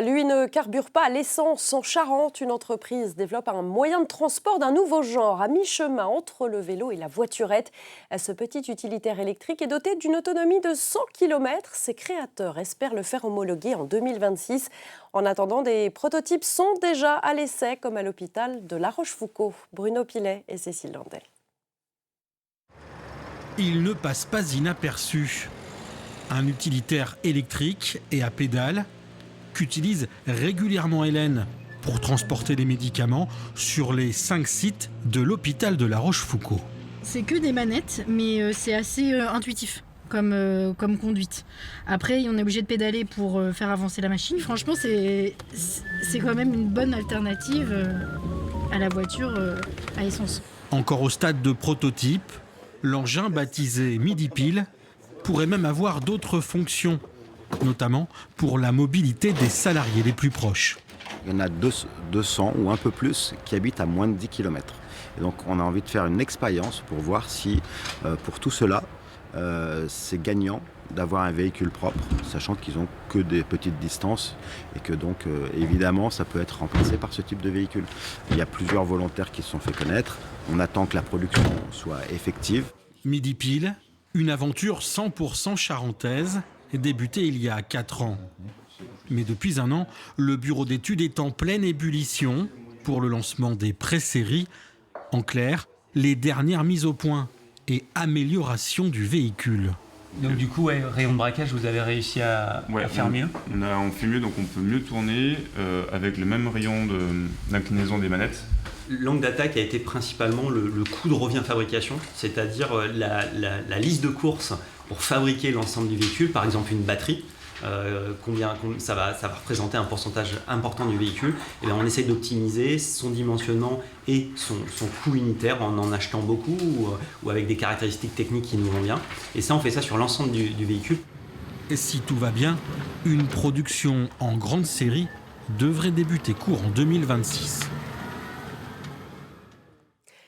Lui ne carbure pas à l'essence. En Charente, une entreprise développe un moyen de transport d'un nouveau genre, à mi-chemin entre le vélo et la voiturette. Ce petit utilitaire électrique est doté d'une autonomie de 100 km. Ses créateurs espèrent le faire homologuer en 2026. En attendant, des prototypes sont déjà à l'essai, comme à l'hôpital de La Rochefoucauld. Bruno Pilet et Cécile Landel. Il ne passe pas inaperçu. Un utilitaire électrique et à pédale qu'utilise régulièrement Hélène pour transporter les médicaments sur les 5 sites de l'hôpital de La Rochefoucauld. C'est que des manettes, mais c'est assez intuitif comme conduite. Après, on est obligé de pédaler pour faire avancer la machine. Franchement, c'est quand même une bonne alternative à la voiture à essence. Encore au stade de prototype, l'engin baptisé Midi Pile pourrait même avoir d'autres fonctions, notamment pour la mobilité des salariés les plus proches. Il y en a 200 ou un peu plus qui habitent à moins de 10 km. Et donc on a envie de faire une expérience pour voir si, pour tout cela, c'est gagnant d'avoir un véhicule propre, sachant qu'ils n'ont que des petites distances et que donc évidemment ça peut être remplacé par ce type de véhicule. Il y a plusieurs volontaires qui se sont fait connaître. On attend que la production soit effective. Midi Pile, une aventure 100% charentaise, débutée il y a 4 ans. Mais depuis un an, le bureau d'études est en pleine ébullition pour le lancement des pré-séries. En clair, les dernières mises au point et améliorations du véhicule. Donc du coup, rayon de braquage, vous avez réussi à faire mieux ? On fait mieux, donc on peut mieux tourner avec le même rayon d'inclinaison des manettes. L'angle d'attaque a été principalement le coût de revient fabrication, c'est-à-dire la liste de courses pour fabriquer l'ensemble du véhicule, par exemple une batterie. Ça va représenter un pourcentage important du véhicule. Et bien on essaie d'optimiser son dimensionnement et son coût unitaire en achetant beaucoup ou avec des caractéristiques techniques qui nous vont bien. Et ça, on fait ça sur l'ensemble du véhicule. Et si tout va bien, une production en grande série devrait débuter court en 2026.